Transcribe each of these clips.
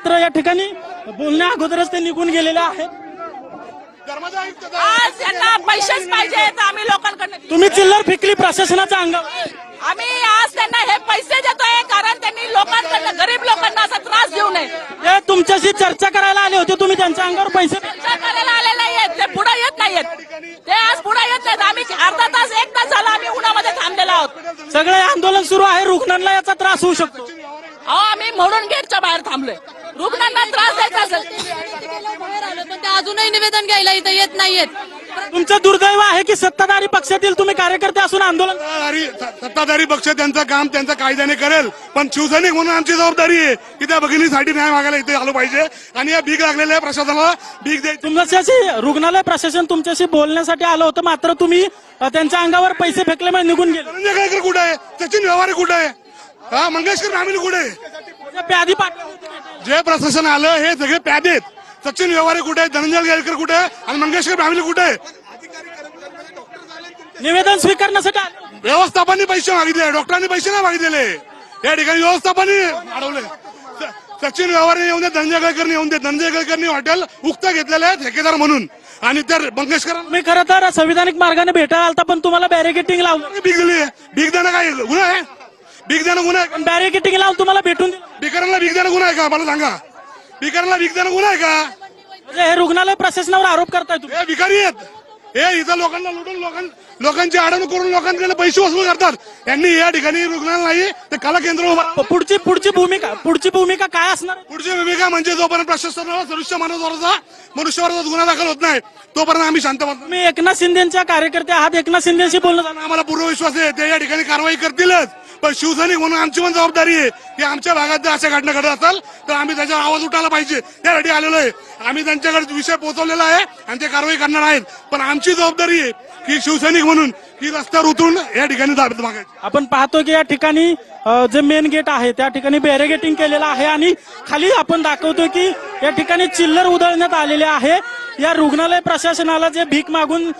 मात्र या ठिकाणी बोलण्या अगोदरच ते निघून गेलेले आहेत। आज त्यांना पैसेच पाहिजेत आम्ही लोकांकडे। तुम्ही चिल्लर फेकली प्रशासनाच्या अंगावर। आम्ही आज त्यांना हे पैसे देतोय कारण त्यांनी लोकांकडे गरीब लोकांना असा त्रास देऊ नये। ते तुमच्याशी चर्चा करायला आले होते, तुम्ही त्यांच्या अंगावर पैसे चर्चा करायला आले नाहीयेत, ते पुढे येत नाहीयेत, ते आज पुढे येत नाहीत। आम्ही अर्धा तास एक तास झाला आम्ही उन्हामध्ये थांबलेलो आहोत। सगळे आंदोलन सुरू आहे, रुग्णांना याचा त्रास होऊ शकतो। अहो आम्ही म्हणून गेटच्या बाहेर थांबलोय, रुग्णांना त्रास द्यायचा असेल बाहेर आलो पण ते अजूनही निवेदन घ्यायला इथे येत नाहीयेत। तुमचं दुर्दैव आहे की सत्ताधारी पक्षातील तुम्ही कार्यकर्ते असून आंदोलन। सत्ताधारी पक्ष त्यांचं काम त्यांच्या कायद्याने करेल, पण शिवसैनिक म्हणून आमची जबाबदारी आहे की त्या भगिनीसाठी न्याय मागायला इथे आलो पाहिजे आणि या भीक लागलेल्या प्रशासनाला भीक द्यायची। तुमच्याशी रुग्णालय प्रशासन तुमच्याशी बोलण्यासाठी आलं होतं, मात्र तुम्ही त्यांच्या अंगावर पैसे फेकल्यामुळे निघून गेले। धनंजय केळकर कुठे आहे, सचिन व्यवहारे कुठे आहे, मंगेशकर ब्राह्मणी कुठे आहे? प्यादी पाटील जे प्रशासन आलं हे सगळे प्यादे आहेत। सचिन व्यवहारे कुठे आहे, धनंजय केळकर कुठे आहे आणि मंगेशकर ब्राह्मणी कुठे आहे? निवेदन स्वीकारण्यासाठी आले। व्यवस्थापनाने पैसे मागितले, डॉक्टरांनी पैसे नाही मागितलेले, या ठिकाणी व्यवस्थापनाने अडवले। सचिन व्यवहारे येऊन दे, धनंजय केळकरने येऊन दे, धनंजय केळकरनी हॉटेल उक्त घेतलेले आहेत ठेकेदार म्हणून, आणि तर मंगेशकर मी खरं तर संविधानिक मार्गाने भेटायला आलता पण तुम्हाला बॅरिकेटिंग लावलं। भीक दिली, भीक देणं काय गुन्हा आहे? भीक देणं गुन्हा आहे? बॅरिकेटिंग लावून तुम्हाला भेटून दिलं। भिकाऱ्यांना भीक देणं गुन्हा आहे का मला सांगा? भिकाऱ्यांना भीक देणं गुन्हा आहे का? म्हणजे हे रुग्णालय प्रशासनावर आरोप करताय तुम्ही। हे भिकारी आहेत, हे इथं लोकांना लुटून लोकांची अडवणूक करून लोकांकडे पैसे वसूल करतात। यांनी या ठिकाणी रुग्णालय नाही ते कला केंद्र उभा। पुढची भूमिका काय असणार? पुढची भूमिका म्हणजे जोपर्यंत प्रशासनाला मनुष्यवराचा गुन्हा दाखल होत नाही तोपर्यंत आम्ही शांत बसणार। तुम्ही एकनाथ शिंदेच्या कार्यकर्ते आहात, एकनाथ शिंदेशी बोलणं झालं। आम्हाला पूर्ण विश्वास आहे ते या ठिकाणी कारवाई करतीलच, पण शिवसैनिक म्हणून आमची पण जबाबदारी आहे की आमच्या भागात जर अशा घटना घडत असेल तर आम्ही त्याच्यावर आवाज उठायला पाहिजे, त्यासाठी आलेलो आहे। आम्ही त्यांच्याकडे विषय पोहोचवलेला आहे आणि ते कारवाई करणार आहेत, पण आमची जबाबदारी आहे की शिवसैनिक म्हणून की रस्त्यावर उतरून या ठिकाणी दाबत मागायची। आपण पाहतो की या ठिकाणी जे मेन गेट आहे त्या ठिकाणी बॅरिकेटिंग केलेलं आहे आणि खाली आपण दाखवतोय की या ठिकाणी चिल्लर उधळण्यात आलेले आहे। या रुग्णालय प्रशासनाला जे भीक मागून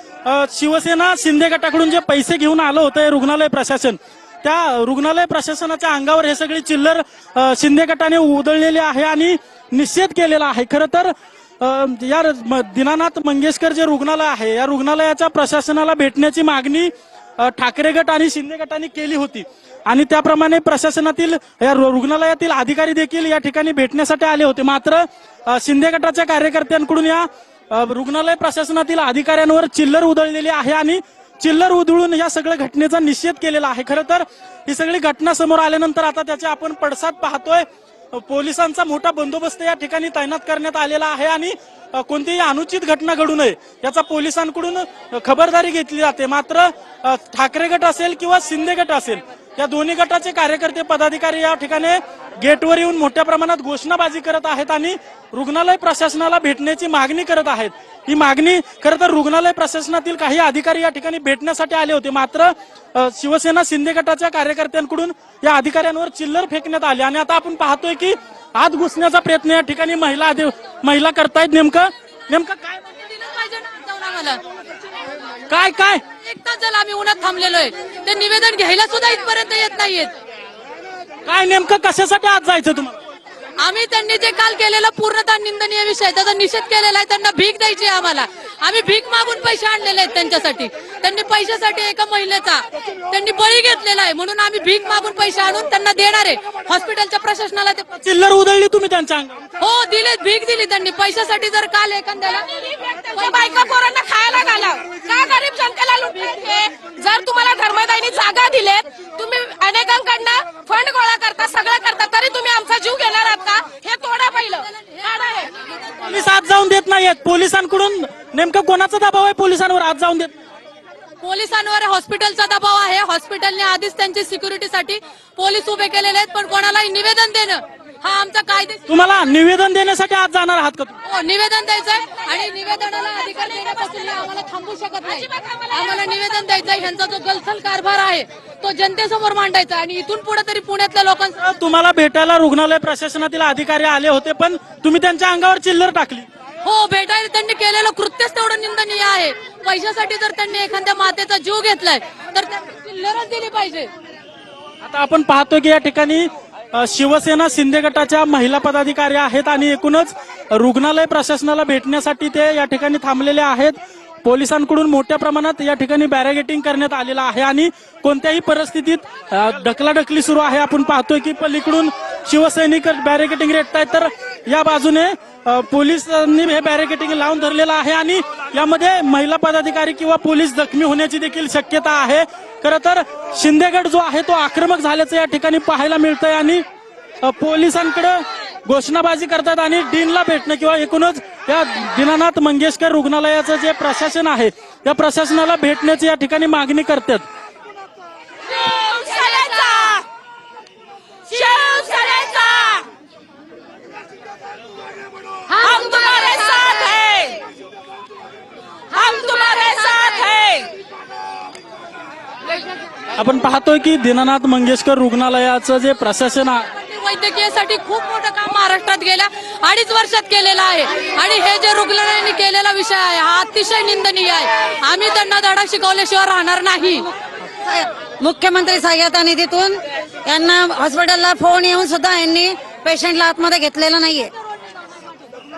शिवसेना शिंदे गटाकडून जे पैसे घेऊन आलं होतं हे रुग्णालय प्रशासन, त्या रुग्णालय प्रशासनाच्या अंगावर हे सगळी चिल्लर शिंदे गटाने उधळलेली आहे आणि निषेध केलेला आहे। खरं तर या दीनानाथ मंगेशकर जे रुग्णालय आहे या रुग्णालयाच्या प्रशासनाला भेटण्याची मागणी ठाकरे गट आणि शिंदे गटाने केली होती आणि त्याप्रमाणे प्रशासनातील या रुग्णालयातील अधिकारी देखील या ठिकाणी भेटण्यासाठी आले होते, मात्र शिंदे गटाच्या कार्यकर्त्यांकडून या रुग्णालय प्रशासनातील अधिकाऱ्यांवर चिल्लर उधळलेली आहे आणि चिल्लर उधळून या सगळ्या घटनेचा निषेध केलेला आहे। खरं तर ही सगळी घटना समोर आल्यानंतर आता त्याचे आपण पडसाद पाहतोय। पोलिसांचा मोठा बंदोबस्त या ठिकाणी तैनात करण्यात आलेला आहे आणि कोणतीही अनुचित घटना घडू नये याचा पोलिसांकडून खबरदारी घेतली जाते। मात्र ठाकरे गट असेल किंवा शिंदे गट असेल या दोन्ही गटाचे कार्यकर्ते पदाधिकारी या ठिकाणी गेटवर येऊन मोठ्या प्रमाणात घोषणाबाजी करत आहेत आणि रुग्णालय प्रशासनाला भेटण्याची मागणी करत आहेत। ही मागणी खरं तर रुग्णालय प्रशासनातील काही अधिकारी या ठिकाणी भेटण्यासाठी आले होते, मात्र शिवसेना शिंदे गटाच्या कार्यकर्त्यांकडून या अधिकाऱ्यांवर चिल्लर फेकण्यात आले आणि आता आपण पाहतोय की आत घुसण्याचा प्रयत्न या ठिकाणी महिला करतायत। नेमकं काय काय एक तास झाला आम्ही उन्हात थांबलेलोय, ते निवेदन घ्यायला सुद्धा इथपर्यंत येत नाहीयेत। काय नेमकं कशासाठी आज जायचं तुम्हाला? आम्ही त्यांनी जे काल केलेला पूर्णतः निंदनीय विषय त्याचा निषेध केलेला आहे। त्यांना भीक द्यायची आहे आम्हाला, आम्ही भीक मागून पैसे आणलेले आहेत त्यांच्यासाठी। त्यांनी पैशासाठी एका महिलेचा त्यांनी बळी घेतलेला आहे म्हणून आम्ही भीक मागून पैसे आणून त्यांना देणार आहे। हॉस्पिटलच्या प्रशासनाला ते चिल्लर उधळली तुम्ही त्यांच्या अंगावर? हो दिले, भीक दिली त्यांनी पैशासाठी। जर काल एखाद्याला बायका पोरांना खायला घाला का गरीब जनतेला लुटते? जर तुम्हाला धर्मदायनी जागा दिलेत, तुम्ही अनेकांकडनं फंड गोळा करता, सगळं करता, तरी तुम्ही आमचा जीव घेणार आहात का? हे तोडा पहिलं। पोलीस आत जाऊन देत नाहीयेत, पोलिसांकडून नेमकं कोणाचा दबाव आहे पोलिसांवर आत जाऊन देत? पोलिसांवर हॉस्पिटलचा दबाव आहे। हॉस्पिटलने आधीच त्यांची सिक्युरिटीसाठी पोलीस उभे केलेले आहेत, पण कोणालाही निवेदन देणं हा आमचा कायदे। तुम्हाला निवेदन देण्यासाठी आज जाणार आहात का? हो निवेदन द्यायचंय आणि निवेदनाला अधिकार देण्यापासून आम्हाला थांबू शकत नाही। आम्हाला निवेदन द्यायचंय, ह्यांचा जो गलथल कारभार आहे तो जनतेसमोर मांडायचा आणि इथून पुढे तरी पुण्यातल्या लोकांना। तुम्हाला भेटायला रुग्णालय प्रशासनातील अधिकारी आले होते पण तुम्ही त्यांच्या अंगावर चिल्लर टाकली? हो भेटायला त्यांनी केलेलं कृत्यच तेवढं निंदनीय आहे। पैशासाठी जर त्यांनी एखाद्या मातेचा जीव घेतलाय तर त्यांनी चिल्लरच दिली पाहिजे। आता आपण पाहतो की या ठिकाणी शिवसेना शिंदे गटाच्या महिला पदाधिकारी आहेत आणि एकूणच रुग्णालय प्रशासनाला भेटण्यासाठी ते या ठिकाणी थांबलेले आहेत. पोलिसांकडून मोठ्या प्रमाणात या ठिकाणी बॅरिगेटिंग करण्यात आलेलं आहे आणि कोणत्याही परिस्थितीत ढकलाढकली सुरू आहे. आपण पाहतोय की पलीकडून शिवसैनिक बॅरिगेटिंग रेटतायत तर या बाजूने पोलिसांनी हे बॅरिगेटिंग लावून धरलेलं आहे आणि यामध्ये महिला पदाधिकारी किंवा पोलीस जखमी होण्याची देखील शक्यता आहे. खरं तर शिंदेगड जो आहे तो आक्रमक झाल्याचं या ठिकाणी पाहायला मिळतंय आणि पोलिसांकडे घोषणाबाजी करतात आणि डीनला भेटणं किंवा एकूणच या दीनानाथ मंगेशकर रुग्णालयाचं जे प्रशासन आहे त्या प्रशासनाला भेटण्याची या ठिकाणी मागणी करतात. हम तुम्हारे साथ हैं, हम तुम्हारे साथ हैं. आपण पाहतोय की दीनानाथ मंगेशकर रुग्णालयाचं जे प्रशासन आहे वैद्यकीयसाठी खूप मोठं काम महाराष्ट्रात गेल्या 2.5 वर्षात केलेलं आहे आणि हे जे रुग्णालयाने केलेला विषय आहे हा अतिशय निंदनीय आहे. आम्ही त्यांना धडा शिकवल्याशिवाय राहणार नाही. मुख्यमंत्री सहाय्यता निधीतून यांना हॉस्पिटलला फोन येऊन सुद्धा यांनी पेशंटला आतमध्ये घेतलेलं नाहीये.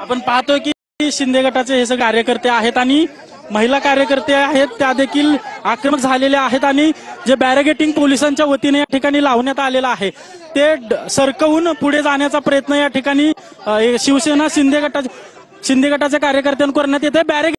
आपण पाहतोय की शिंदे गटाचे हे सगळे कार्यकर्ते आहेत आणि महिला कार्यकर्ते आहेत त्या देखील आक्रमक झालेले आहेत आणि जे बॅरिगेटिंग पोलिसांच्या वतीने या ठिकाणी लावण्यात आलेलं आहे ते सरकवून पुढे जाण्याचा प्रयत्न या ठिकाणी शिवसेना शिंदे गटाच्या कार्यकर्त्यांकडून करण्यात येते.